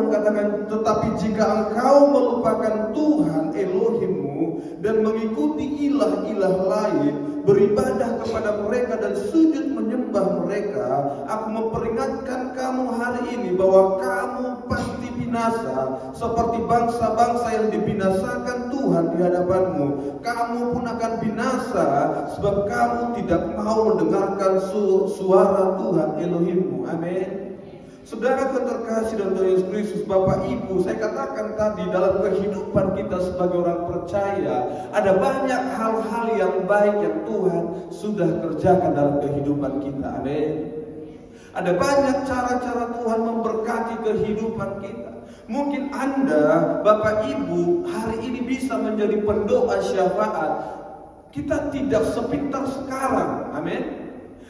Tuhan katakan, tetapi jika engkau melupakan Tuhan Elohimmu dan mengikuti ilah-ilah lain, beribadah kepada mereka dan sujud menyembah mereka, aku memperingatkan kamu hari ini bahwa kamu pasti binasa seperti bangsa-bangsa yang dibinasakan Tuhan di hadapanmu. Kamu pun akan binasa sebab kamu tidak mau mendengarkan suara Tuhan Elohimmu. Amin. Saudara terkasih dalam Tuhan Yesus Kristus, Bapak Ibu, saya katakan tadi, dalam kehidupan kita sebagai orang percaya, ada banyak hal-hal yang baik yang Tuhan sudah kerjakan dalam kehidupan kita. Amin. Ada banyak cara-cara Tuhan memberkati kehidupan kita. Mungkin Anda, Bapak Ibu, hari ini bisa menjadi pendoa syafaat. Kita tidak sepintar sekarang. Amin.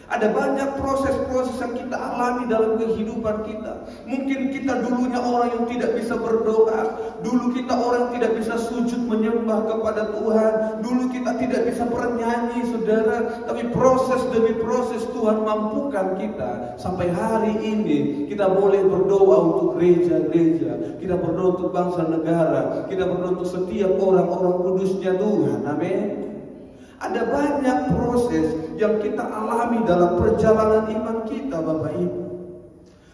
Ada banyak proses-proses yang kita alami dalam kehidupan kita. Mungkin kita dulunya orang yang tidak bisa berdoa. Dulu kita orang yang tidak bisa sujud menyembah kepada Tuhan. Dulu kita tidak bisa bernyanyi, saudara. Tapi proses demi proses Tuhan mampukan kita. Sampai hari ini kita boleh berdoa untuk gereja-gereja. Kita berdoa untuk bangsa negara. Kita berdoa untuk setiap orang-orang kudusnya Tuhan. Amin. Ada banyak proses yang kita alami dalam perjalanan iman kita, Bapak Ibu.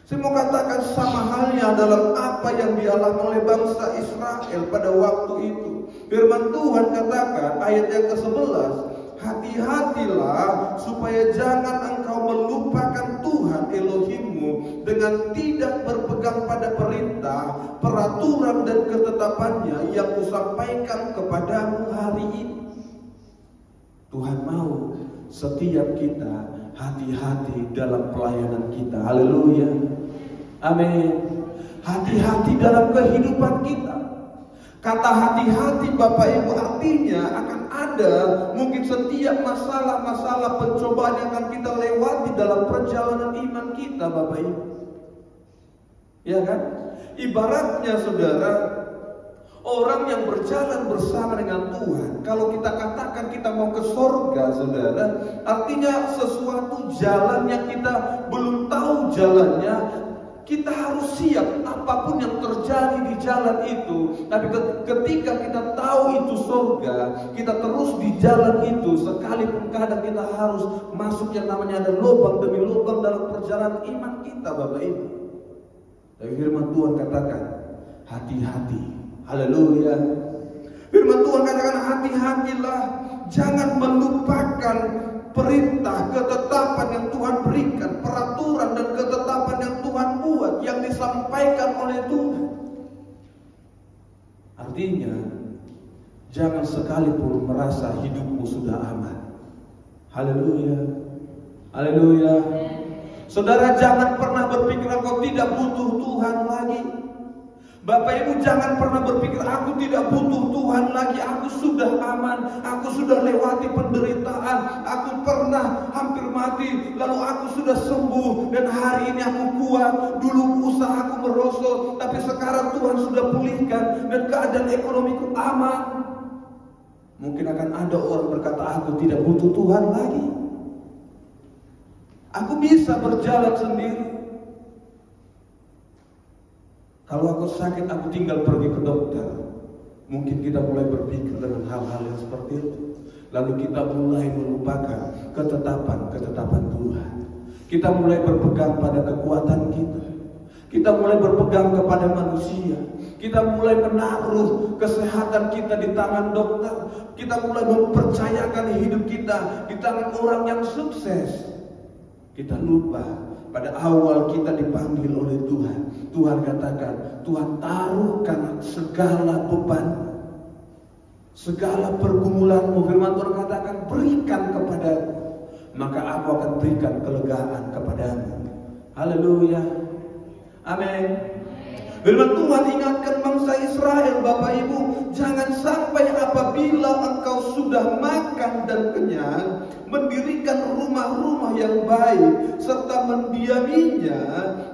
Saya mau katakan sama halnya dalam apa yang dialami oleh bangsa Israel pada waktu itu. Firman Tuhan katakan ayat yang ke-11, hati-hatilah supaya jangan engkau melupakan Tuhan Elohimmu dengan tidak berpegang pada perintah, peraturan dan ketetapannya yang kusampaikan kepadamu hari ini. Tuhan mau setiap kita hati-hati dalam pelayanan kita. Haleluya. Amin. Hati-hati dalam kehidupan kita. Kata hati-hati, Bapak Ibu, artinya akan ada mungkin setiap masalah-masalah pencobaan yang akan kita lewati dalam perjalanan iman kita, Bapak Ibu. Ya kan? Ibaratnya, saudara, orang yang berjalan bersama dengan Tuhan, kalau kita katakan kita mau ke sorga, saudara, artinya sesuatu jalan yang kita belum tahu jalannya, kita harus siap apapun yang terjadi di jalan itu. Tapi ketika kita tahu itu sorga, kita terus di jalan itu, sekalipun kadang kita harus masuk yang namanya ada lubang demi lubang dalam perjalanan iman kita, Bapak Ibu. Tapi firman Tuhan katakan, hati-hati. Haleluya. Firman Tuhan katakan, hati-hatilah, jangan melupakan perintah, ketetapan yang Tuhan berikan, peraturan dan ketetapan yang Tuhan buat, yang disampaikan oleh Tuhan. Artinya, jangan sekalipun merasa hidupmu sudah aman. Haleluya. Haleluya. Saudara, jangan pernah berpikir engkau tidak butuh Tuhan lagi. Bapak Ibu, jangan pernah berpikir aku tidak butuh Tuhan lagi, aku sudah aman, aku sudah lewati penderitaan, aku pernah hampir mati, lalu aku sudah sembuh dan hari ini aku kuat. Dulu usahaku merosot, tapi sekarang Tuhan sudah pulihkan dan keadaan ekonomiku aman. Mungkin akan ada orang berkata, aku tidak butuh Tuhan lagi, aku bisa berjalan sendiri. Kalau aku sakit, aku tinggal pergi ke dokter. Mungkin kita mulai berpikir dengan hal-hal yang seperti itu. Lalu kita mulai melupakan ketetapan-ketetapan Tuhan. Kita mulai berpegang pada kekuatan kita. Kita mulai berpegang kepada manusia. Kita mulai menaruh kesehatan kita di tangan dokter. Kita mulai mempercayakan hidup kita di tangan orang yang sukses. Kita lupa pada awal kita dipanggil oleh Tuhan. Tuhan katakan, Tuhan taruhkan segala beban, segala pergumulanmu. Firman Tuhan katakan, berikan kepadaku, maka aku akan berikan kelegaan kepadamu. Haleluya. Amin. Firman Tuhan ingatkan bangsa Israel, Bapak Ibu, jangan sampai apabila engkau sudah makan dan kenyang, mendirikan rumah-rumah yang baik serta mendiaminya,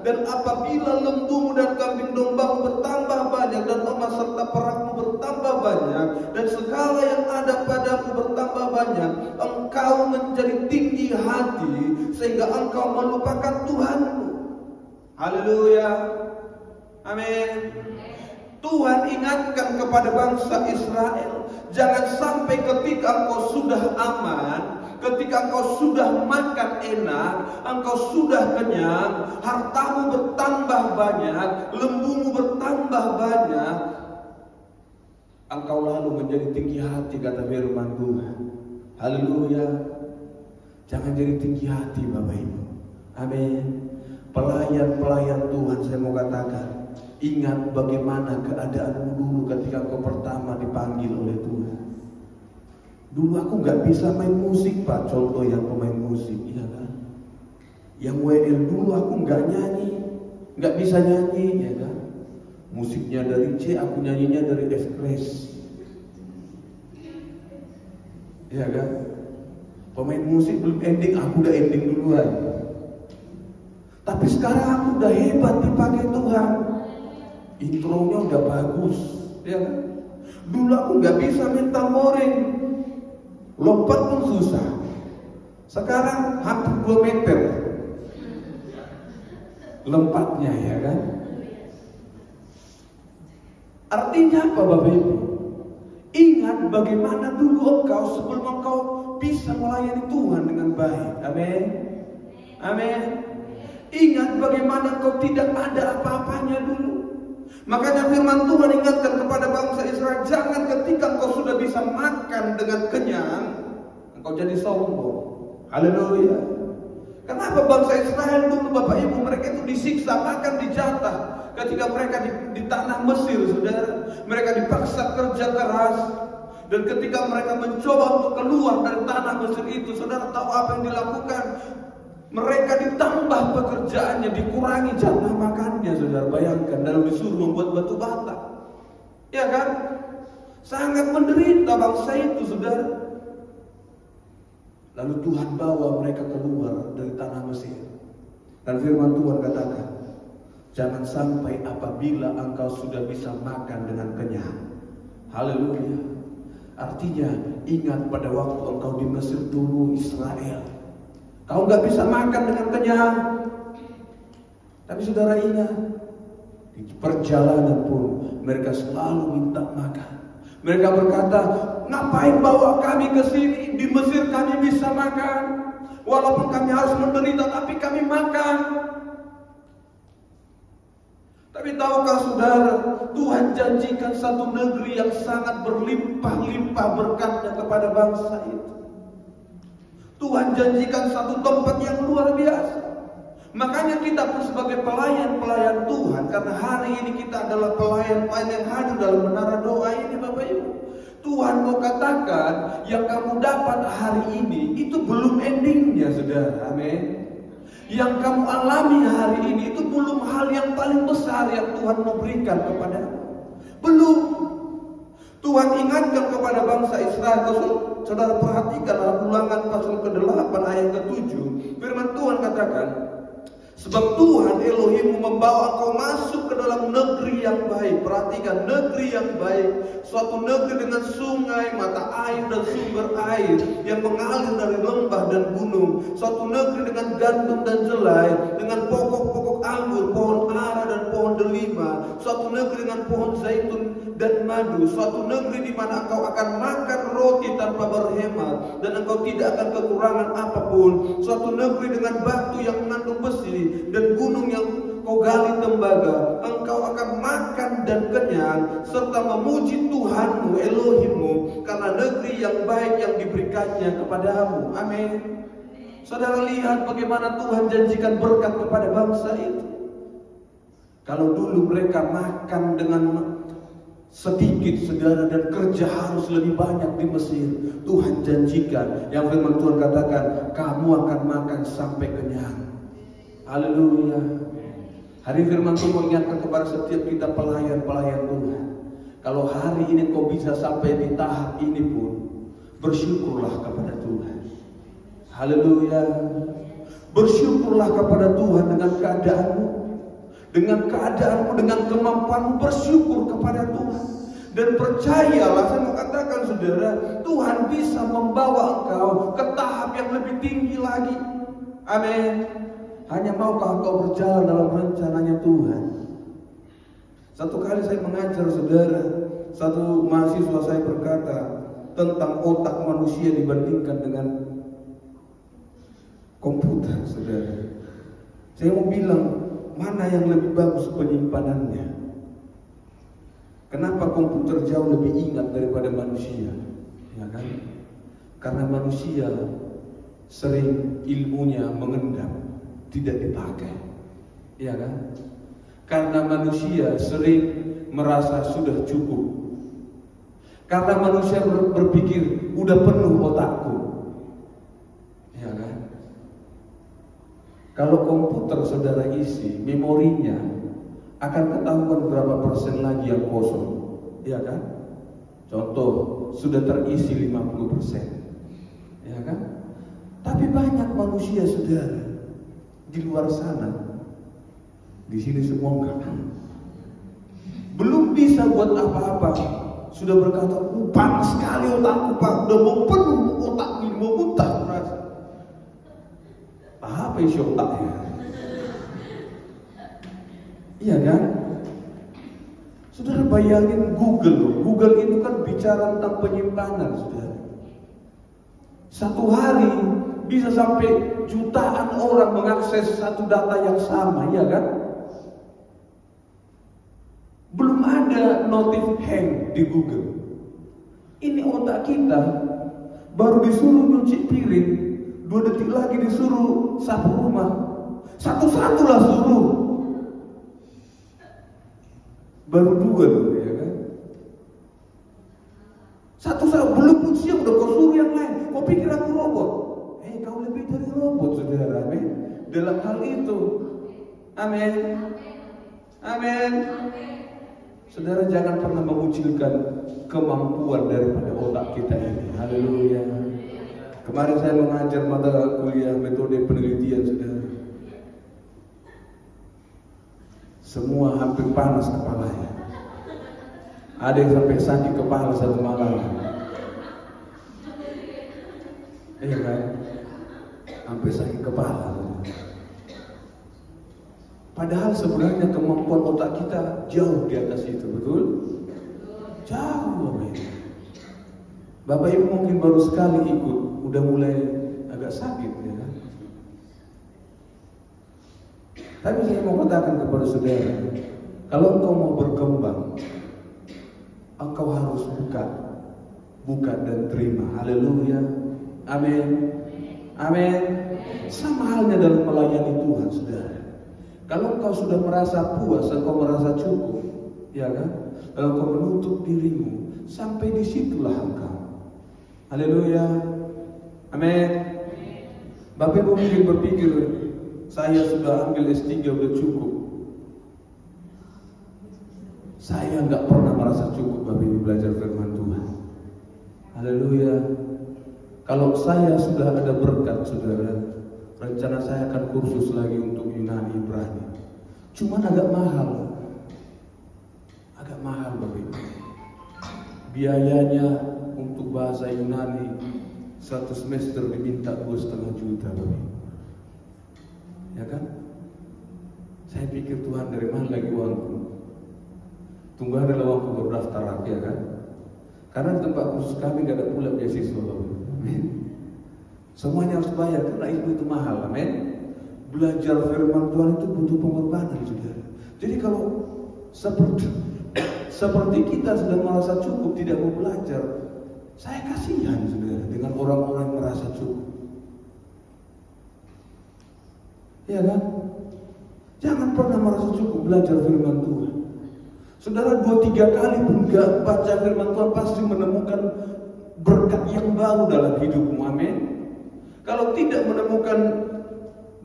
dan apabila lembumu dan kambing dombamu bertambah banyak dan emas serta perakmu bertambah banyak dan segala yang ada padamu bertambah banyak, engkau menjadi tinggi hati sehingga engkau melupakan Tuhanmu. Haleluya. Amin. Tuhan ingatkan kepada bangsa Israel, jangan sampai ketika engkau sudah aman, ketika engkau sudah makan enak, engkau sudah kenyang, hartamu bertambah banyak, lembumu bertambah banyak, engkau lalu menjadi tinggi hati, kata firman Tuhan. Haleluya. Jangan jadi tinggi hati, Bapak Ibu. Amin. Pelayan-pelayan Tuhan, saya mau katakan, ingat bagaimana keadaanmu dulu ketika engkau pertama dipanggil oleh Tuhan. Dulu aku gak bisa main musik, Pak. Contoh yang pemain musik, iya kan? Yang WL dulu aku gak nyanyi, gak bisa nyanyi, ya kan? Musiknya dari C, aku nyanyinya dari F crash, iya kan? Pemain musik belum ending, aku udah ending duluan. Tapi sekarang aku udah hebat dipakai Tuhan. Intronya udah bagus, ya kan? Dulu aku gak bisa main tamborin, lompat pun susah. Sekarang hampir 2 meter lompatnya, ya kan? Artinya apa, Bapak Ibu? Ingat bagaimana dulu engkau sebelum engkau bisa melayani Tuhan dengan baik. Amin. Amin. Ingat bagaimana engkau tidak ada apa-apanya dulu. Makanya firman Tuhan ingatkan kepada bangsa Israel, jangan ketika engkau sudah bisa makan dengan kenyang, engkau jadi sombong. Haleluya. Kenapa bangsa Israel dulu, Bapak Ibu, mereka itu disiksa, makan dijatah. Ketika mereka di tanah Mesir, saudara, mereka dipaksa kerja keras. Dan ketika mereka mencoba untuk keluar dari tanah Mesir itu, saudara tahu apa yang dilakukan? Mereka ditambah pekerjaannya, dikurangi jatah makannya, saudara. Bayangkan, lalu disuruh membuat batu bata. Ya kan? Sangat menderita bangsa itu, saudara. Lalu Tuhan bawa mereka keluar dari tanah Mesir. Dan firman Tuhan katakan, jangan sampai apabila engkau sudah bisa makan dengan kenyang. Haleluya. Artinya, ingat pada waktu engkau di Mesir dulu, Israel, kau gak bisa makan dengan kenyang. Tapi saudara ingat, di perjalanan pun mereka selalu minta makan. Mereka berkata, ngapain bawa kami ke sini? Di Mesir kami bisa makan. Walaupun kami harus menderita, tapi kami makan. Tapi tahukah saudara, Tuhan janjikan satu negeri yang sangat berlimpah-limpah berkatnya kepada bangsa itu. Tuhan janjikan satu tempat yang luar biasa. Makanya kita pun sebagai pelayan-pelayan Tuhan, karena hari ini kita adalah pelayan-pelayan yang hadir dalam menara doa ini, Bapak Ibu. Tuhan mau katakan, yang kamu dapat hari ini itu belum endingnya, saudara. Amin. Yang kamu alami hari ini itu belum hal yang paling besar yang Tuhan mau berikan kepadamu. Belum. Tuhan ingatkan kepada bangsa Israel. Saudara perhatikan Ulangan pasal ke-8 ayat ke-7. Firman Tuhan katakan, sebab Tuhan Elohimmu membawa engkau masuk ke dalam negeri yang baik. Perhatikan, negeri yang baik. Suatu negeri dengan sungai, mata air dan sumber air yang mengalir dari lembah dan gunung. Suatu negeri dengan gandum dan jelai, dengan pokok-pokok anggur, pohon ara dan pohon delima. Suatu negeri dengan pohon zaitun dan madu. Suatu negeri di mana engkau akan makan roti tanpa berhemat, dan engkau tidak akan kekurangan apapun. Suatu negeri dengan batu yang mengandung besi dan gunung yang kau gali tembaga. Engkau akan makan dan kenyang, serta memuji Tuhanmu Elohimmu, karena negeri yang baik yang diberikannya kepadamu. Amin. Saudara lihat bagaimana Tuhan janjikan berkat kepada bangsa itu. Kalau dulu mereka makan dengan sedikit, saudara, dan kerja harus lebih banyak di Mesir, Tuhan janjikan, yang firman Tuhan katakan, kamu akan makan sampai kenyang. Haleluya. Hari firman Tuhan mengingatkan kepada setiap kita pelayan-pelayan Tuhan. Kalau hari ini kau bisa sampai di tahap ini pun, bersyukurlah kepada Tuhan. Haleluya. Bersyukurlah kepada Tuhan dengan keadaanmu, dengan kemampuanmu. Bersyukur kepada Tuhan. Dan percayalah, saya mau katakan saudara, Tuhan bisa membawa engkau ke tahap yang lebih tinggi lagi. Amin. Hanya maukah engkau berjalan dalam rencananya Tuhan? Satu kali saya mengajar saudara, satu mahasiswa saya berkata tentang otak manusia dibandingkan dengan komputer, saudara. Saya mau bilang, mana yang lebih bagus penyimpanannya? Kenapa komputer jauh lebih ingat daripada manusia? Ya kan? Karena manusia sering ilmunya mengendap, tidak dipakai. Ya kan? Karena manusia sering merasa sudah cukup. Karena manusia berpikir udah penuh otakku. Ya kan? Kalau komputer saudara isi, memorinya akan ketahuan berapa persen lagi yang kosong. Ya kan? Contoh, sudah terisi 50%. Ya kan? Tapi banyak manusia saudara di luar sana, di sini semua enggak, belum bisa buat apa-apa, sudah berkata, panas sekali otakku Pak, udah mau penuh otak ini, mau muntah merasa. Apa isi otaknya? Iya kan? Saudara bayangin Google. Google itu kan bicara tentang penyimpanan, saudara. Satu hari bisa sampai jutaan orang mengakses satu data yang sama, ya kan? Belum ada notif hang di Google. Ini otak kita baru disuruh nyuci piring, 2 detik lagi disuruh sapu rumah, satu-satu lah suruh. Baru 2 loh, ya kan? Satu-satu, belum pun siap udah kau suruh yang lain. Kau pikir aku robot? Kau lebih dari robot, saudara. Amin. Dalam hal itu, amin. Amin. Saudara jangan pernah mengucilkan kemampuan daripada otak kita ini. Haleluya. Kemarin saya mengajar mata kuliah metode penelitian, saudara. Semua hampir panas kepalanya. Ada yang sampai sakit kepala satu malam. Iya kan? Sampai sakit kepala. Padahal sebenarnya kemampuan otak kita jauh di atas itu, betul? Jauh. Bapak Ibu mungkin baru sekali ikut, udah mulai agak sakit, ya kan? Tapi saya mau katakan kepada saudara, kalau engkau mau berkembang, engkau harus buka dan terima. Haleluya. Amin. Amin. Sama halnya dalam melayani Tuhan, saudara. Kalau engkau sudah merasa puas, engkau merasa cukup, ya kan? Kalau engkau menutup dirimu, sampai disitulah engkau. Haleluya. Amin. Bapak Ibu mungkin berpikir, saya sudah ambil S3 udah cukup. Saya nggak pernah merasa cukup Bapak Ibu belajar firman Tuhan. Haleluya. Kalau saya sudah ada berkat, saudara, rencana saya akan kursus lagi untuk Yunani Ibrani. Cuman agak mahal. Agak mahal Bapak Ibu. Biayanya untuk bahasa Yunani 1 semester diminta 2,5 juta Bapak Ibu. Ya kan? Saya pikir Tuhan dari mana lagi uangku? Tunggu adalah uangku baru daftar lagi, ya kan? Karena di tempat khusus kami gak ada pula beasiswa Bapak Ibu. Amin. Semuanya harus bayar karena ilmu itu mahal. Amin. Belajar firman Tuhan itu butuh pengorbanan, saudara. Jadi kalau seperti kita sudah merasa cukup tidak mau belajar, saya kasihan saudara dengan orang-orang yang merasa cukup. Ya kan? Jangan pernah merasa cukup belajar firman Tuhan. Saudara 2-3 kali pun gak baca firman Tuhan pasti menemukan berkat yang baru dalam hidupmu. Amin. Kalau tidak menemukan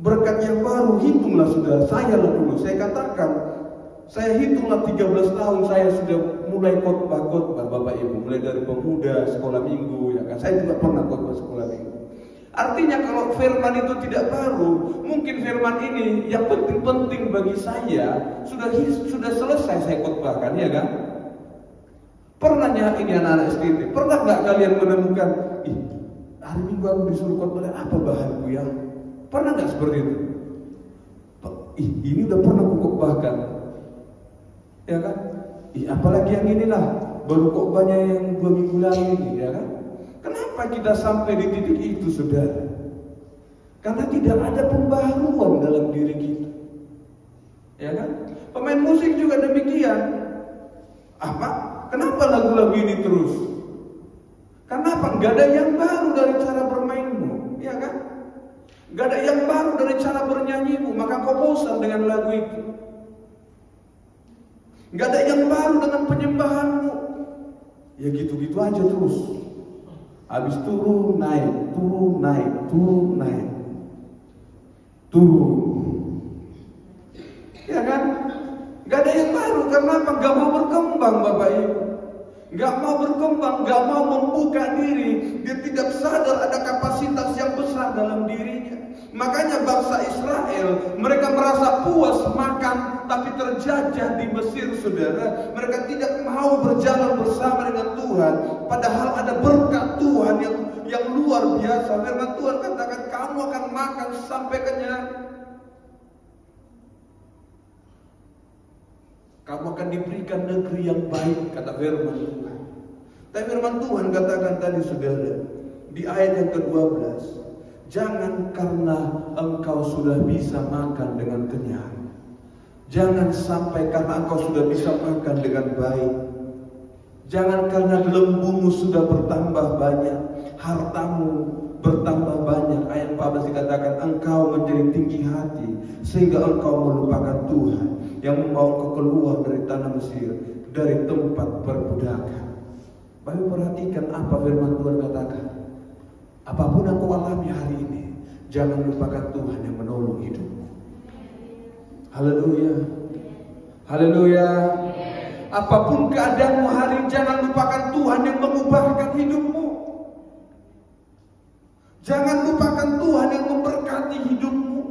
berkat yang baru, hitunglah saudara. Saya lah dulu, saya katakan, saya hitunglah 13 tahun saya sudah mulai khotbah Bapak Ibu, mulai dari pemuda, sekolah minggu, ya kan. Saya juga pernah khotbah sekolah minggu. Artinya kalau firman itu tidak baru, mungkin firman ini yang penting-penting bagi saya sudah selesai saya khotbahkan, ya kan? Pernahnya ini anak-anak STT, pernah nggak kalian menemukan, hari Minggu aku disuruh khotbah, apa bahanku ya? Pernah nggak seperti itu? Ini udah pernah aku khotbahkan. Ya kan? Apalagi yang inilah, baru kok banyak yang 2 minggu lalu ini, ya kan? Kenapa kita sampai di titik itu, saudara? Karena tidak ada pembaharuan dalam diri kita. Ya kan? Pemain musik juga demikian. Kenapa lagu-lagu ini terus? Kenapa? Gak ada yang baru dari cara bermainmu, ya kan? Gak ada yang baru dari cara bernyanyimu, maka kau bosan dengan lagu itu. Gak ada yang baru dengan penyembahanmu. Ya gitu-gitu aja terus. Habis turun naik, turun naik, turun naik, turun. Ya kan? Gak ada yang baru. Kenapa? Gak mau berkembang, Bapak Ibu. Gak mau berkembang, gak mau membuka diri. Dia tidak sadar ada kapasitas yang besar dalam dirinya. Makanya bangsa Israel, mereka merasa puas makan tapi terjajah di Mesir, saudara. Mereka tidak mau berjalan bersama dengan Tuhan. Padahal ada berkat Tuhan yang luar biasa. Firman Tuhan katakan, kamu akan makan sampai kenyang. Kamu akan diberikan negeri yang baik, kata firman Tuhan. Tapi firman Tuhan katakan tadi, saudara, di ayat yang ke-12, jangan karena engkau sudah bisa makan dengan kenyang. Jangan sampai karena engkau sudah bisa makan dengan baik. Jangan karena lembumu sudah bertambah banyak, hartamu bertambah banyak. Ayat 14 dikatakan, engkau menjadi tinggi hati sehingga engkau melupakan Tuhan yang membawa engkau keluar dari tanah Mesir, dari tempat perbudakan. Bapak perhatikan apa firman Tuhan katakan. Apapun yang kau alami hari ini, jangan lupakan Tuhan yang menolong hidupmu. Haleluya. Haleluya. Apapun keadaanmu hari ini, jangan lupakan Tuhan yang mengubahkan hidupmu. Jangan lupakan Tuhan yang memberkati hidupmu.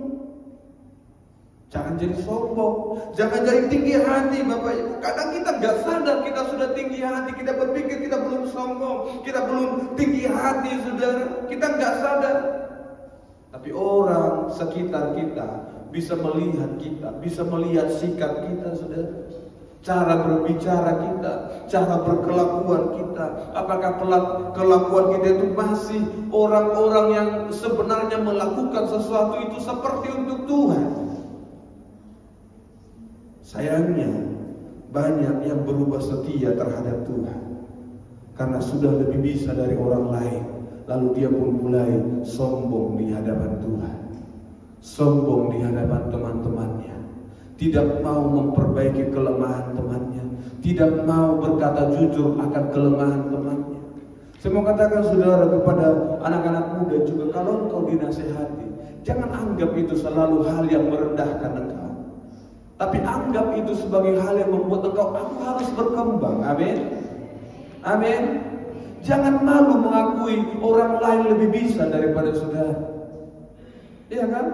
Jangan jadi sombong, jangan jadi tinggi hati, Bapak Ibu. Kadang kita gak sadar kita sudah tinggi hati. Kita berpikir kita belum sombong, kita belum tinggi hati, saudara. Kita gak sadar. Tapi orang sekitar kita bisa melihat kita, bisa melihat sikap kita, saudara. Cara berbicara kita, cara berkelakuan kita. Apakah kelakuan kita itu masih orang-orang yang sebenarnya melakukan sesuatu itu seperti untuk Tuhan? Sayangnya banyak yang berubah setia terhadap Tuhan karena sudah lebih bisa dari orang lain. Lalu dia pun mulai sombong di hadapan Tuhan, sombong di hadapan teman-temannya, tidak mau memperbaiki kelemahan temannya, tidak mau berkata jujur akan kelemahan temannya. Saya mau katakan, saudara, kepada anak-anak muda juga, kalau engkau dinasehati, jangan anggap itu selalu hal yang merendahkan engkau, tapi anggap itu sebagai hal yang membuat engkau harus berkembang. Amin. Amin. Jangan malu mengakui orang lain lebih bisa daripada saudara. Iya kan?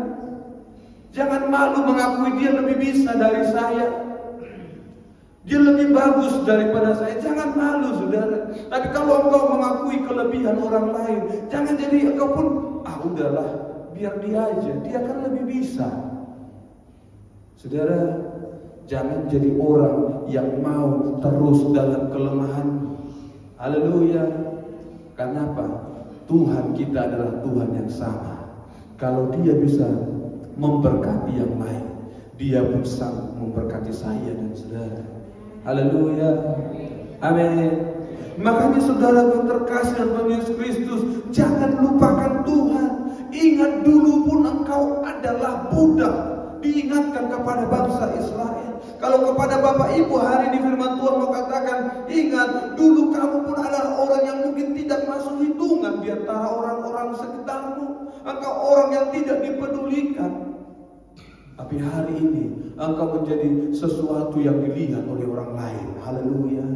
Jangan malu mengakui dia lebih bisa dari saya, dia lebih bagus daripada saya. Jangan malu, saudara. Tapi kalau engkau mengakui kelebihan orang lain, jangan jadi engkau pun, udahlah, biar dia aja, dia kan lebih bisa. Saudara, jangan jadi orang yang mau terus dalam kelemahan. Haleluya. Karena apa? Tuhan kita adalah Tuhan yang sama. Kalau dia bisa memberkati yang lain, dia pun sanggup memberkati saya dan saudara. Haleluya. Amin. Makanya saudara yang terkasih dalam Yesus Kristus, jangan lupakan Tuhan. Ingat dulu pun engkau adalah budak. Diingatkan kepada bangsa Israel. Kalau kepada Bapak Ibu hari ini firman Tuhan mau katakan, ingat dulu kamu pun adalah orang yang mungkin tidak masuk hitungan di antara orang-orang sekitarmu. Engkau orang yang tidak dipedulikan. Tapi hari ini engkau menjadi sesuatu yang dilihat oleh orang lain. Haleluya.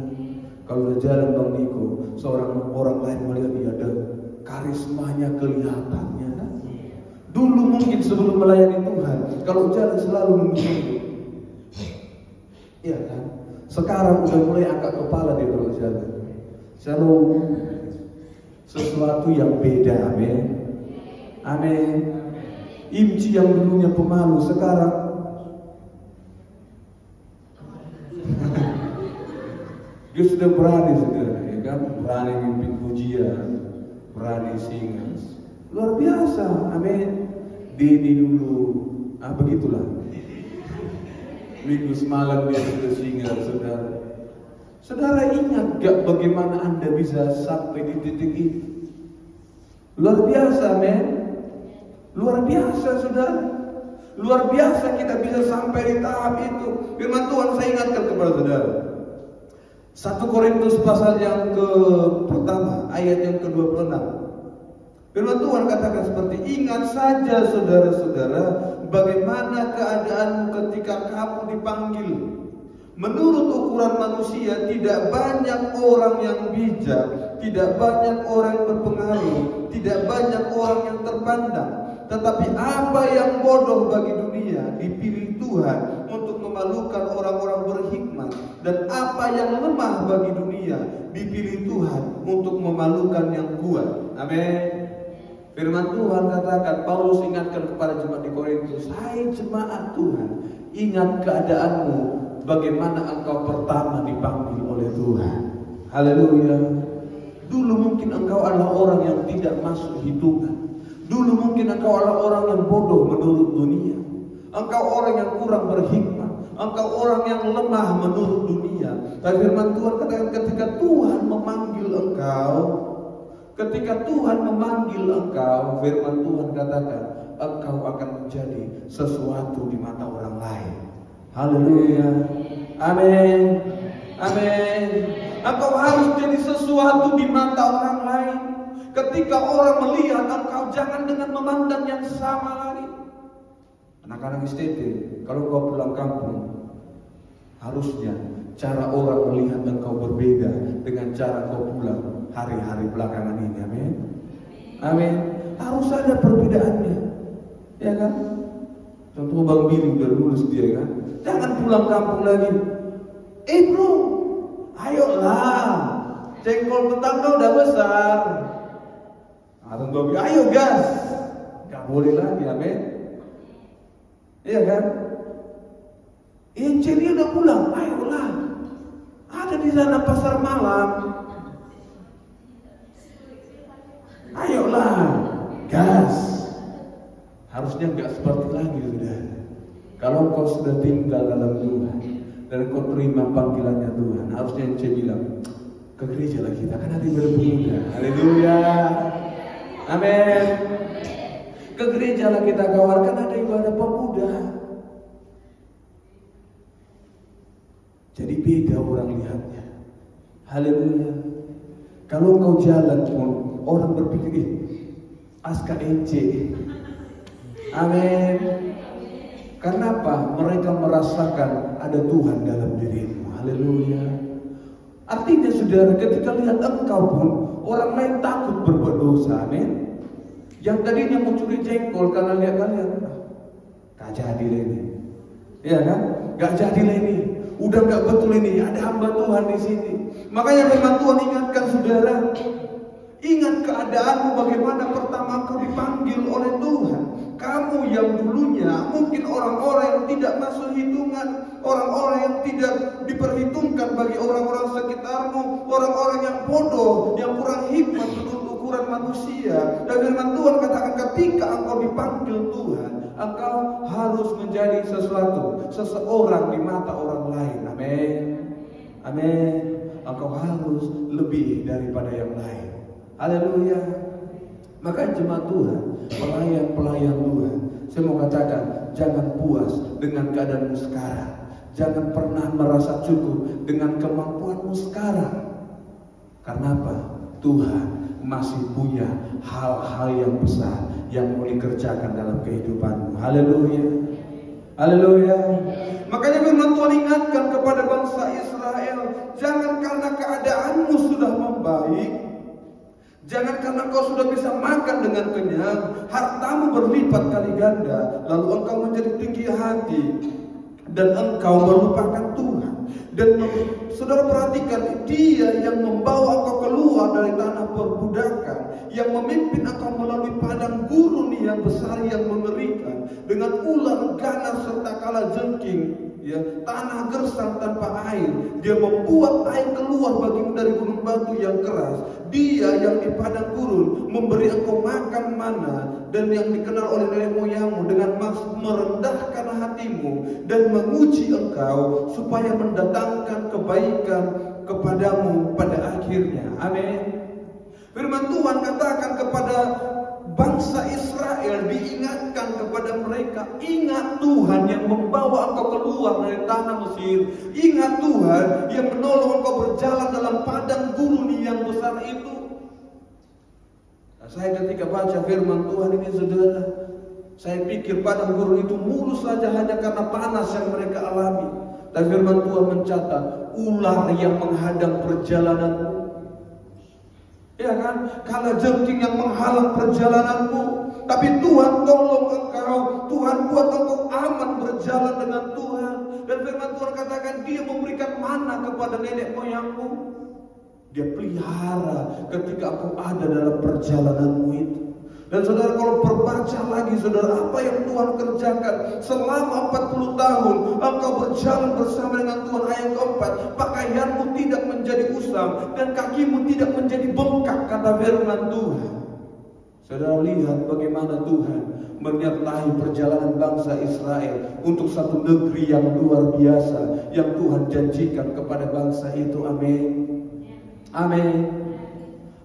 Kalau jalan Bang Niko, seorang orang lain melihat dia ada karismanya, kelihatannya. Dulu mungkin sebelum melayani Tuhan, kalau jalan selalu menunduk. Iya kan? Sekarang udah mulai angkat kepala dia kalau jalan. Selalu sesuatu yang beda. Amin. Amin. Imci yang dulunya pemalu sekarang Dia sudah berani, saudara, ya kan? Berani mimpin pujian, berani singers. Luar biasa, amin. Dini dulu, begitulah. Minggu semalam dia sudah singar, saudara. Saudara ingat gak bagaimana Anda bisa sampai di titik itu? Luar biasa, men. Luar biasa, saudara. Luar biasa kita bisa sampai di tahap itu. Firman Tuhan saya ingatkan kepada saudara. 1 Korintus pasal yang pertama, ayat yang ke-26. Firman Tuhan katakan seperti, ingat saja saudara-saudara, bagaimana keadaanmu ketika kamu dipanggil. Menurut ukuran manusia, tidak banyak orang yang bijak, tidak banyak orang yang berpengaruh, tidak banyak orang yang terpandang. Tetapi apa yang bodoh bagi dunia dipilih Tuhan untuk memalukan orang-orang berhikmat, dan apa yang lemah bagi dunia dipilih Tuhan untuk memalukan yang kuat. Amin. Firman Tuhan katakan, Paulus ingatkan kepada jemaat di Korintus, hai jemaat Tuhan, ingat keadaanmu, bagaimana engkau pertama dipanggil oleh Tuhan. Haleluya. Dulu mungkin engkau adalah orang yang tidak masuk hitungan. Dulu mungkin engkau adalah orang yang bodoh menurut dunia. Engkau orang yang kurang berhikmat. Engkau orang yang lemah menurut dunia. Tapi firman Tuhan katakan, ketika Tuhan memanggil engkau, firman Tuhan katakan, engkau akan menjadi sesuatu di mata orang lain. Haleluya. Amin. Amin. Engkau harus jadi sesuatu di mata orang lain. Ketika orang melihat engkau, jangan dengan memandang yang sama lagi. Anak-anak STT, kalau kau pulang kampung, harusnya cara orang melihat engkau berbeda dengan cara kau pulang hari-hari belakangan ini. Amin. Amin. Harus ada perbedaannya, ya kan? Contoh Bang Billy udah lulus dia kan. Jangan pulang kampung lagi. Bro, ayolah, jengkol tetangga udah besar. Atau Bang Billy, ayo gas. Gak boleh lagi, amin. Iya kan? Dia udah pulang, ayolah. Ada di sana pasar malam. Ayolah, gas. Harusnya nggak seperti lagi, sudah. Kalau kau sudah tinggal dalam Tuhan dan kau terima panggilannya Tuhan, harusnya Ence bilang, ke gereja lah kita, kan ada ibadah pemuda. Haleluya. Amin. Ke gereja lah kita kawan, kan ada ibadah pemuda. Jadi beda orang lihatnya. Haleluya. Kalau kau jalan pun orang berpikir, Aska Ence. Amin. Karena apa? Mereka merasakan ada Tuhan dalam dirimu. Haleluya. Artinya saudara, ketika lihat engkau pun, orang lain takut berbuat dosa. Amin. Yang tadinya mau curi jengkol karena lihat kalian, gak jadi lah ini. Iya kan? Gak jadi lah ini. Udah gak betul ini. Ada hamba Tuhan di sini. Makanya firman Tuhan ingatkan saudara. Ingat keadaanmu bagaimana pertama kau dipanggil oleh Tuhan. Kamu yang dulunya mungkin orang-orang yang tidak masuk hitungan, orang-orang yang tidak diperhitungkan bagi orang-orang sekitarmu, orang-orang yang bodoh, yang kurang hikmat menurut ukuran manusia. Dan firman Tuhan katakan, ketika engkau dipanggil Tuhan, engkau harus menjadi seseorang di mata orang lain. Amin. Amin. Engkau harus lebih daripada yang lain. Haleluya. Maka jemaat Tuhan, pelayan-pelayan Tuhan, saya mau katakan, jangan puas dengan keadaanmu sekarang. Jangan pernah merasa cukup dengan kemampuanmu sekarang. Karena apa? Tuhan masih punya hal-hal yang besar yang mau dikerjakan dalam kehidupanmu. Haleluya. Haleluya. Makanya firman Tuhan ingatkan kepada bangsa Israel, jangan karena keadaanmu sudah membaik, jangan karena kau sudah bisa makan dengan kenyang, hartamu berlipat kali ganda, lalu engkau menjadi tinggi hati dan engkau melupakan Tuhan. Dan saudara perhatikan, Dia yang membawa engkau keluar dari tanah perbudakan, yang memimpin engkau melalui padang gurun yang besar yang mengerikan, dengan ular ganas serta kalajengking. ya, tanah gersang tanpa air. Dia membuat air keluar bagimu dari gunung batu yang keras. Dia yang di padang gurun memberi engkau makan mana, dan yang dikenal oleh nenek moyangmu dengan maksud merendahkan hatimu dan menguji engkau supaya mendatangkan kebaikan kepadamu pada akhirnya. Amin. Firman Tuhan katakan kepada bangsa Israel, diingatkan kepada mereka, ingat Tuhan yang membawa engkau keluar dari tanah Mesir. Ingat Tuhan yang menolong engkau berjalan dalam padang gurun yang besar itu. Nah, saya ketika baca firman Tuhan ini, saudara, saya pikir padang gurun itu mulus saja hanya karena panas yang mereka alami. Dan firman Tuhan mencatat, ular yang menghadang perjalananmu. Ya kan, kala jengking yang menghalang perjalananmu, tapi Tuhan tolong engkau, Tuhan buat engkau aman berjalan dengan Tuhan. Dan firman Tuhan katakan dia memberikan mana kepada nenek moyangmu. Dia pelihara ketika engkau ada dalam perjalananmu itu. Dan saudara, kalau berbaca lagi, saudara, apa yang Tuhan kerjakan selama 40 tahun engkau berjalan bersama dengan Tuhan. Ayat keempat, pakaianmu tidak menjadi usang dan kakimu tidak menjadi bengkak, kata firman Tuhan. Saudara, lihat bagaimana Tuhan menyertai perjalanan bangsa Israel untuk satu negeri yang luar biasa yang Tuhan janjikan kepada bangsa itu. Amin. Amin.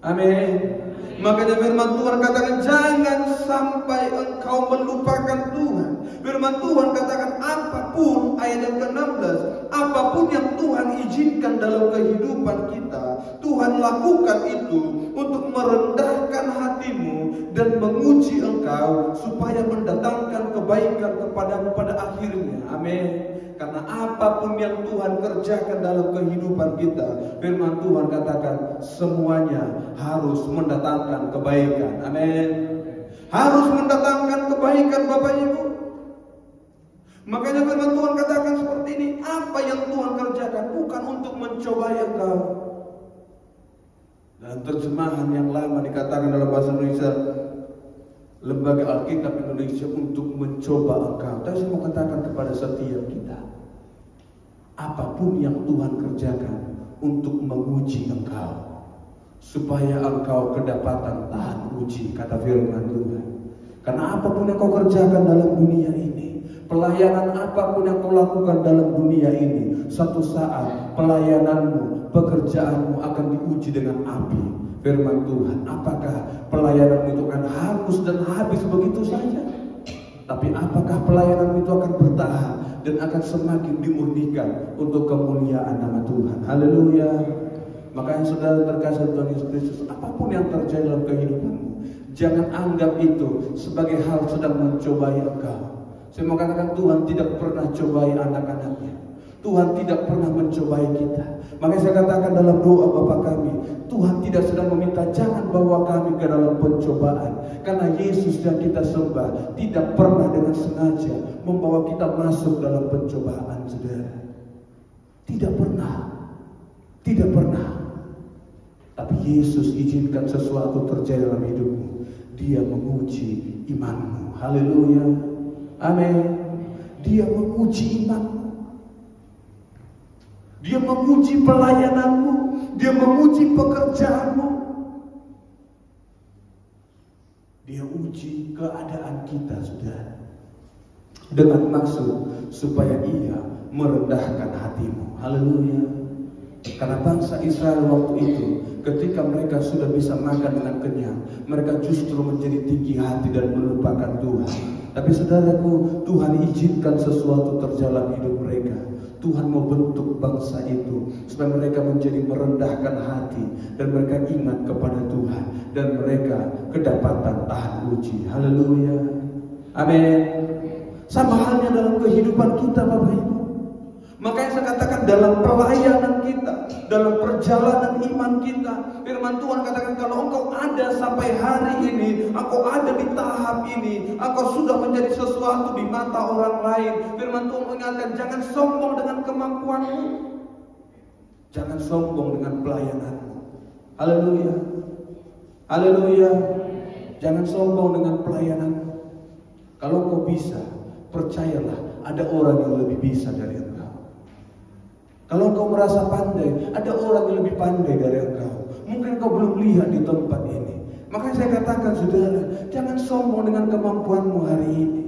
Amin. Makanya firman Tuhan katakan, jangan sampai engkau melupakan Tuhan. Firman Tuhan katakan, apapun, ayat yang ke-16, apapun yang Tuhan izinkan dalam kehidupan kita, Tuhan lakukan itu untuk merendahkan hatimu dan menguji engkau supaya mendatangkan kebaikan kepadamu pada akhirnya. Amin. Karena apapun yang Tuhan kerjakan dalam kehidupan kita, firman Tuhan katakan semuanya harus mendatangkan kebaikan. Amin. Harus mendatangkan kebaikan, Bapak Ibu. Makanya firman Tuhan katakan seperti ini, apa yang Tuhan kerjakan bukan untuk mencobai engkau. Dalam terjemahan yang lama dikatakan dalam bahasa Indonesia, Lembaga Alkitab Indonesia, untuk mencoba engkau. Tapi saya mau katakan kepada setiap kita, apapun yang Tuhan kerjakan untuk menguji engkau, supaya engkau kedapatan tahan uji, kata firman Tuhan. Karena apapun yang kau kerjakan dalam dunia ini, pelayanan apapun yang kau lakukan dalam dunia ini, satu saat pelayananmu, pekerjaanmu akan diuji dengan api. Firman Tuhan, apakah pelayananmu itu akan hangus dan habis begitu saja? Tapi apakah pelayananmu itu akan bertahan dan akan semakin dimurnikan untuk kemuliaan nama Tuhan? Haleluya. Makanya saudara terkasih Tuhan Yesus Kristus, apapun yang terjadi dalam kehidupanmu, jangan anggap itu sebagai hal sedang mencobai engkau. Saya mau katakan, Tuhan tidak pernah cobai anak-anaknya. Tuhan tidak pernah mencobai kita. Makanya saya katakan dalam doa Bapa kami, Tuhan tidak sedang meminta jangan bawa kami ke dalam pencobaan. Karena Yesus yang kita sembah tidak pernah dengan sengaja membawa kita masuk dalam pencobaan, saudara. Tidak pernah. Tidak pernah. Tapi Yesus izinkan sesuatu terjadi dalam hidupmu. Dia menguji imanmu. Haleluya. Amin. Dia menguji imanmu. Dia menguji pelayananmu. Dia menguji pekerjaanmu. Dia uji keadaan kita, saudara, dengan maksud supaya ia merendahkan hatimu. Haleluya. Karena bangsa Israel waktu itu, ketika mereka sudah bisa makan dengan kenyang, mereka justru menjadi tinggi hati dan melupakan Tuhan. Tapi saudaraku, Tuhan izinkan sesuatu terjalan hidup mereka. Tuhan mau bentuk bangsa itu supaya mereka menjadi merendahkan hati dan mereka ingat kepada Tuhan dan mereka kedapatan tahan uji. Haleluya. Amin. Sama halnya dalam kehidupan kita, Bapak Ibu. Makanya saya katakan dalam pelayanan kita, dalam perjalanan iman kita, firman Tuhan katakan kalau engkau ada sampai hari ini, engkau ada di tahap ini, engkau sudah menjadi sesuatu di mata orang lain. Firman Tuhan mengingatkan jangan sombong dengan kemampuanmu, jangan sombong dengan pelayananmu. Haleluya. Haleluya. Jangan sombong dengan pelayananmu. Kalau kau bisa, percayalah ada orang yang lebih bisa dari engkau. Kalau engkau merasa pandai, ada orang yang lebih pandai dari engkau. Mungkin engkau belum lihat di tempat ini. Makanya saya katakan, saudara, jangan sombong dengan kemampuanmu hari ini.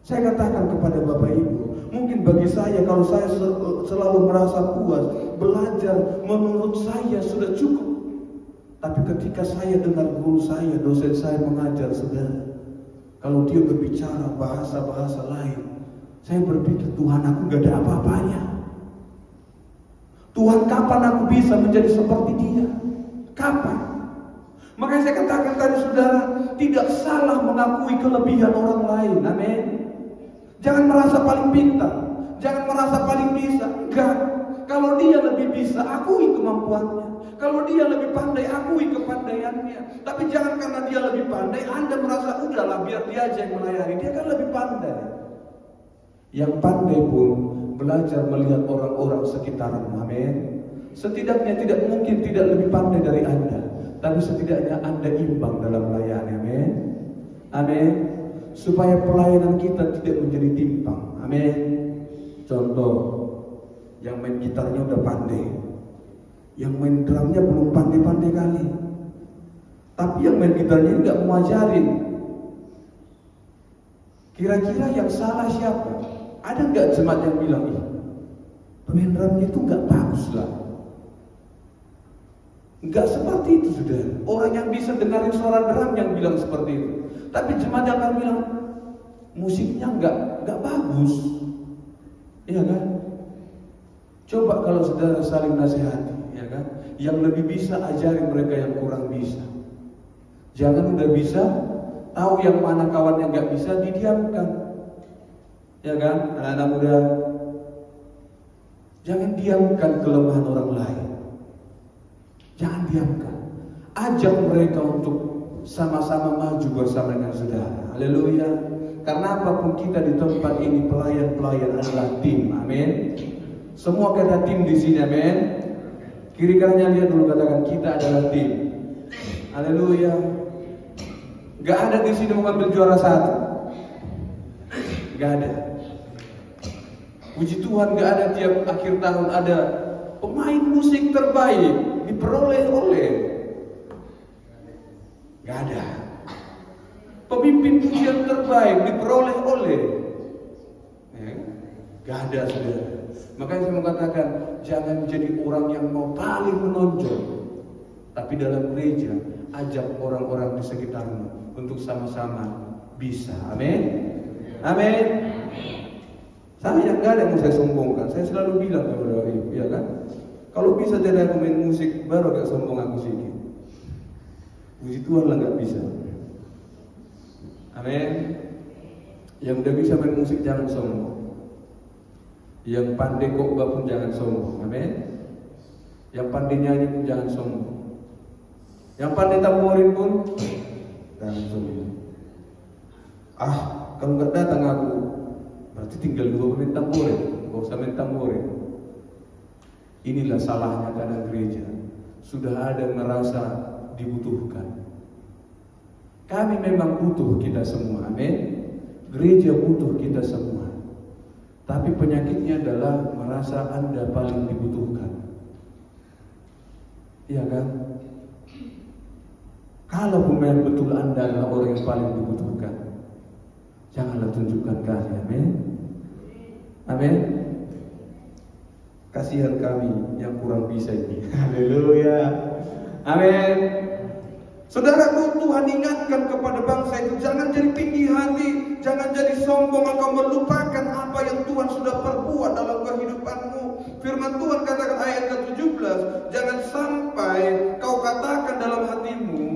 Saya katakan kepada Bapak Ibu, mungkin bagi saya, kalau saya selalu merasa puas, belajar menurut saya sudah cukup. Tapi ketika saya dengar guru saya, dosen saya mengajar, saudara, kalau dia berbicara bahasa-bahasa lain, saya berpikir, Tuhan, aku gak ada apa-apanya. Tuhan, kapan aku bisa menjadi seperti dia? Kapan? Makanya saya katakan tadi, saudara, tidak salah mengakui kelebihan orang lain. Amin. Jangan merasa paling pintar, jangan merasa paling bisa. Enggak. Kalau dia lebih bisa, akui kemampuannya. Kalau dia lebih pandai, akui kepandaiannya. Tapi jangan karena dia lebih pandai, Anda merasa udahlah biar dia aja yang melayani. Dia kan lebih pandai. Yang pandai pun belajar melihat orang-orang sekitarmu. Amin. Setidaknya tidak mungkin tidak lebih pandai dari Anda, tapi setidaknya Anda imbang dalam melayani. Amin. Amin. Supaya pelayanan kita tidak menjadi timpang. Amin. Contoh, yang main gitarnya udah pandai, yang main drumnya belum pandai-pandai kali, tapi yang main gitarnya nggak mau ajarin. Kira-kira yang salah siapa? Ada nggak jemaat yang bilang, ih, pemain drumnya itu nggak bagus lah? Nggak seperti itu, saudara. Orang yang bisa dengarin suara drum yang bilang seperti itu. Tapi jemaat yang akan bilang musiknya nggak bagus, iya kan? Coba kalau saudara saling nasihati, ya kan? Yang lebih bisa ajari mereka yang kurang bisa. Jangan udah bisa, tahu yang mana kawan yang nggak bisa, didiamkan, ya kan? Anak-anak muda, jangan diamkan kelemahan orang lain. Jangan diamkan, ajak mereka untuk sama-sama maju bersama dengan saudara. Haleluya. Karena apapun kita di tempat ini, pelayan-pelayan adalah tim. Amin. Semua kata tim di sini. Amin. Kiri kanannya lihat dulu, katakan kita adalah tim. Haleluya. Gak ada di sini mengambil juara satu. Gak ada. Puji Tuhan, gak ada tiap akhir tahun ada pemain musik terbaik diperoleh oleh. Gak ada. Pemimpin pujian terbaik diperoleh oleh. Gak ada, saudara. Makanya saya mau katakan, jangan menjadi orang yang mau paling menonjol. Tapi dalam gereja, ajak orang-orang di sekitarmu untuk sama-sama bisa. Amin. Amin. Saya gak ada yang mau saya sombongkan. Saya selalu bilang kepada ibu, ya kan? Kalau bisa jadi aku main musik, baru agak sombong aku sedikit. Puji Tuhan lah gak bisa. Amin. Yang udah bisa main musik jangan sombong. Yang pandai khotbah pun jangan sombong. Amin. Yang pandai nyanyi pun jangan sombong. Yang pandai tamborin pun jangan sombong. Kalau gak datang aku, berarti tinggal 2 menit tamborin. Gak usah main tamborin. Inilah salahnya kadang gereja. Sudah ada yang merasa dibutuhkan. Kami memang butuh kita semua, amin. Gereja butuh kita semua. Tapi penyakitnya adalah merasa Anda paling dibutuhkan. Iya kan? Kalau memang betul Anda adalah orang yang paling dibutuhkan, janganlah tunjukkan kasih, amin. Amin. Kasihan kami yang kurang bisa ini. Haleluya. Amin. Saudaraku, Tuhan ingatkan kepada bangsa itu, jangan jadi tinggi hati, jangan jadi sombong, engkau melupakan apa yang Tuhan sudah perbuat dalam kehidupanmu. Firman Tuhan katakan ayat ke-17, jangan sampai kau katakan dalam hatimu,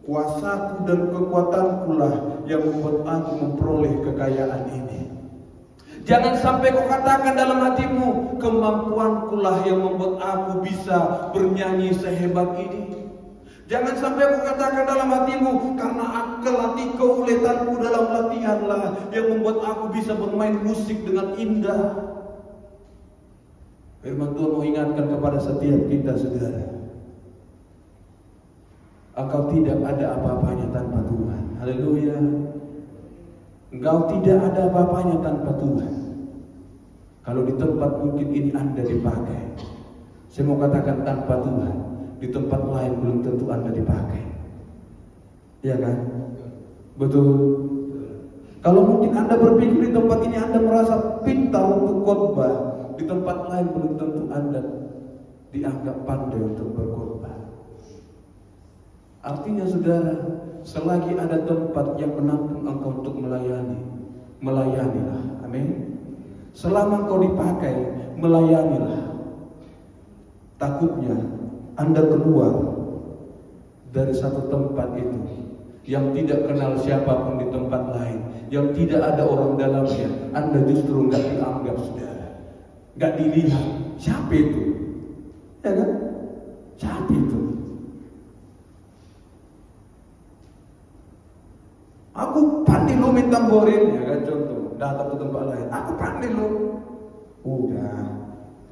kuasaku dan kekuatanku lah yang membuat aku memperoleh kekayaan ini. Jangan sampai kau katakan dalam hatimu, kemampuanku lah yang membuat aku bisa bernyanyi sehebat ini. Jangan sampai kau katakan dalam hatimu, karena akal hati keuletanku dalam latihanlah yang membuat aku bisa bermain musik dengan indah. Firman Tuhan mau ingatkan kepada setiap kita, saudara. Engkau tidak ada apa-apanya tanpa Tuhan. Haleluya. Engkau tidak ada apa-apanya tanpa Tuhan. Kalau di tempat mungkin ini Anda dipakai, saya mau katakan tanpa Tuhan, di tempat lain belum tentu Anda dipakai. Iya kan? Betul. Kalau mungkin Anda berpikir di tempat ini Anda merasa pintar untuk khotbah, di tempat lain belum tentu Anda dianggap pandai untuk berkhotbah. Artinya saudara, selagi ada tempat yang menampung engkau untuk melayanilah. Amin. Selama engkau dipakai, melayanilah. Takutnya Anda keluar dari satu tempat itu yang tidak kenal siapapun di tempat lain, yang tidak ada orang dalamnya, Anda justru nggak dianggap saudara, nggak dilihat. Siapa itu? Ya kan? Siapa itu? Aku pandai lo main tamborin, ya kan, contoh. Datang ke tempat lain, aku pandai lo.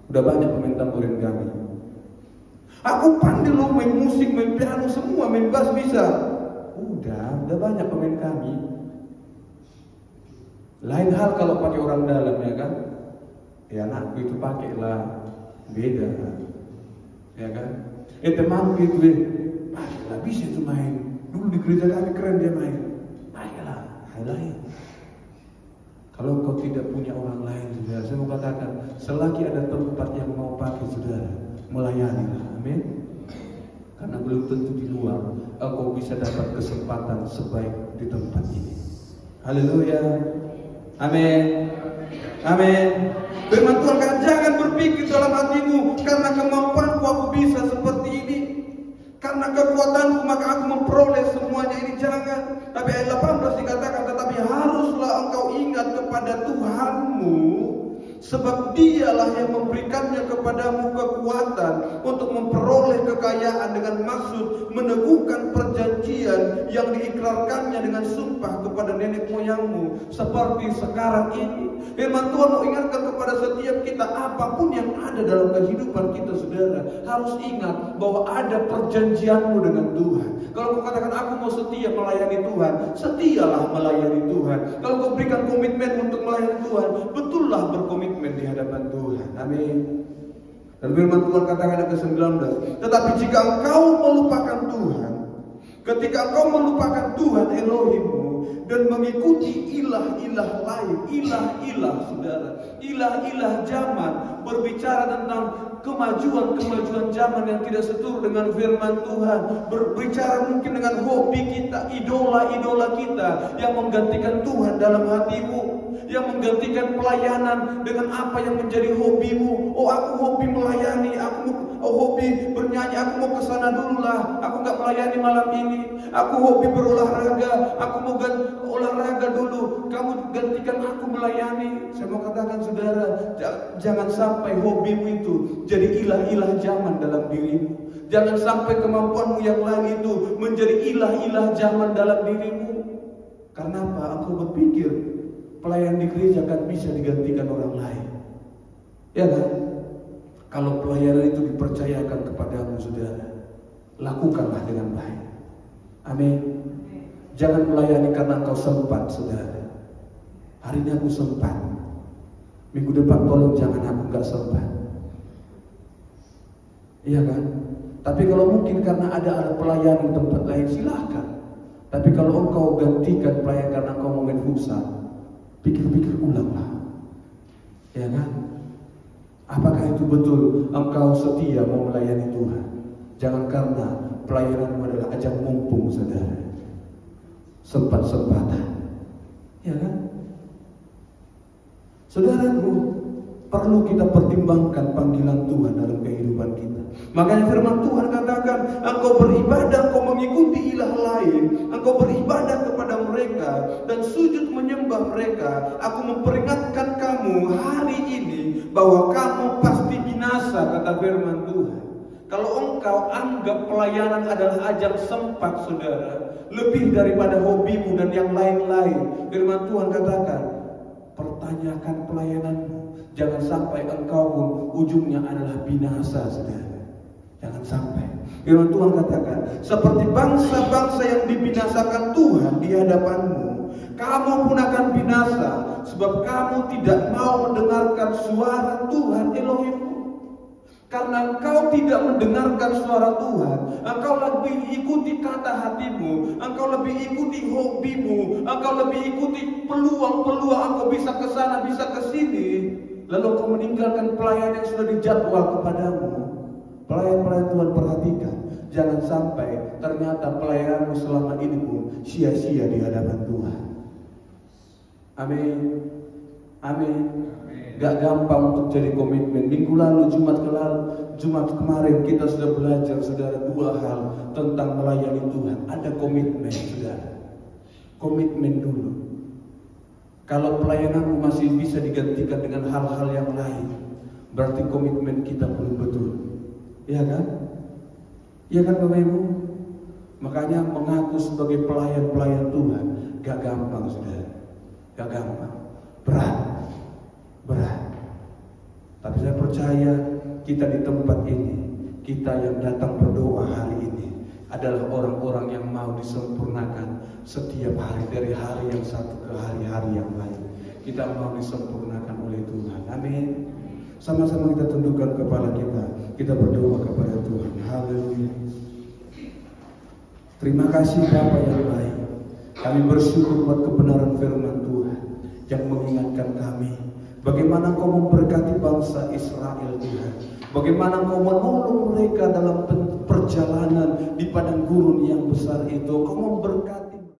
Udah banyak pemain tamborin kami. Aku pandai lo main musik, main piano, semua, main bass bisa. Udah banyak pemain kami. Lain hal kalau pakai orang dalam, ya kan? Ya anakku itu pakailah, beda, ya kan? Temanku itu, pakailah, bisa itu main. Dulu di gereja kami keren dia main. Pakailah, hal lain. Kalau kau tidak punya orang lain, saudara, saya mau katakan, selagi ada tempat yang mau pakai saudara, melayanilah, amin. Karena belum tentu di luar engkau bisa dapat kesempatan sebaik di tempat ini. Haleluya, amin, amin. Firman Tuhan kata, jangan berpikir dalam hatimu, karena kemampuanku aku bisa seperti ini, karena kekuatanku maka aku memperoleh semuanya ini. Jangan. Tapi ayat 18 dikatakan, tetapi haruslah engkau ingat kepada Tuhanmu, sebab dialah yang memberikannya kepadamu kekuatan untuk memperoleh kekayaan dengan maksud meneguhkan perjanjian yang diikrarkannya dengan sumpah kepada nenek moyangmu seperti sekarang ini. Firman Tuhan mau ingatkan kepada setiap kita, apapun yang ada dalam kehidupan kita saudara, harus ingat bahwa ada perjanjianmu dengan Tuhan. Kalau kau katakan aku mau setia melayani Tuhan, setialah melayani Tuhan. Kalau kau berikan komitmen untuk melayani Tuhan, betullah berkomitmen di hadapan Tuhan. Amin. Dan firman Tuhan katakan ayat ke-19, tetapi jika engkau melupakan Tuhan, ketika engkau melupakan Tuhan Elohimmu dan mengikuti ilah-ilah lain, ilah-ilah saudara, ilah-ilah zaman, berbicara tentang kemajuan zaman yang tidak seturut dengan firman Tuhan, berbicara mungkin dengan hobi kita, idola-idola kita yang menggantikan Tuhan dalam hatimu, yang menggantikan pelayanan dengan apa yang menjadi hobimu. Oh, aku hobi melayani, aku hobi bernyanyi, aku mau ke sana dulu lah, aku nggak melayani malam ini. Aku hobi berolahraga, aku mau olahraga dulu, kamu gantikan aku melayani. Saya mau katakan saudara, jangan sampai hobimu itu jadi ilah-ilah zaman dalam dirimu. Jangan sampai kemampuanmu yang lain itu menjadi ilah-ilah zaman dalam dirimu. Karena apa? Engkau berpikir pelayan di gereja kan bisa digantikan orang lain, ya kan? Kalau pelayanan itu dipercayakan kepadamu saudara, lakukanlah dengan baik. Amin. Jangan melayani karena engkau sempat saudara. Hari ini aku sempat, minggu depan tolong jangan aku gak sempat, iya kan? Tapi kalau mungkin karena ada pelayan di tempat lain, silahkan. Tapi kalau engkau gantikan pelayan karena engkau mau main futsal, pikir-pikir ulanglah, ya kan? Apakah itu betul engkau setia mau melayani Tuhan? Jangan karena pelayananmu adalah ajang mumpung saudara, sempat-sempatan, ya kan? Saudaraku, perlu kita pertimbangkan panggilan Tuhan dalam kehidupan kita. Makanya firman Tuhan katakan, engkau beribadah, engkau mengikuti ilah lain, engkau beribadah kepada mereka dan sujud menyembah mereka. Aku memperingatkan kamu hari ini bahwa kamu pasti binasa, kata firman Tuhan. Kalau engkau anggap pelayanan adalah ajang sempat saudara, lebih daripada hobimu dan yang lain-lain, firman Tuhan katakan, pertanyakan pelayananmu. Jangan sampai engkau pun ujungnya adalah binasa saudara. Jangan sampai. Firman Tuhan katakan, seperti bangsa-bangsa yang dibinasakan Tuhan di hadapanmu, Kamu pun akan binasa, sebab kamu tidak mau mendengarkan suara Tuhan Elohimmu. Karena engkau tidak mendengarkan suara Tuhan, engkau lebih ikuti kata hatimu, engkau lebih ikuti hobimu, engkau lebih ikuti peluang-peluang, engkau bisa ke sana, bisa ke sini. Lalu engkau meninggalkan pelayan yang sudah dijadwal kepadamu. Pelayan-pelayan Tuhan, perhatikan, jangan sampai ternyata pelayanmu selama ini pun sia-sia di hadapan Tuhan. Amin. Amin. Gak gampang untuk jadi komitmen. Minggu lalu, Jumat kemarin kita sudah belajar, saudara, 2 hal tentang melayani Tuhan. Ada komitmen, saudara. Komitmen dulu. Kalau pelayananmu masih bisa digantikan dengan hal-hal yang lain, berarti komitmen kita belum betul. Iya kan? Iya kan Bapak Ibu? Makanya mengaku sebagai pelayan-pelayan Tuhan gak gampang, saudara. Gak gampang. Berat. Tapi saya percaya kita di tempat ini, kita yang datang berdoa hari ini adalah orang-orang yang mau disempurnakan setiap hari, dari hari yang satu ke hari-hari yang lain. Kita mau disempurnakan oleh Tuhan. Amin. Sama-sama kita tundukkan kepala kita berdoa kepada Tuhan. Haleluya. Terima kasih Bapa yang baik. Kami bersyukur buat kebenaran firman Tuhan yang mengingatkan kami bagaimana Kau memberkati bangsa Israel, Tuhan. Bagaimana Kau menolong mereka dalam perjalanan di padang gurun yang besar itu. Kau memberkati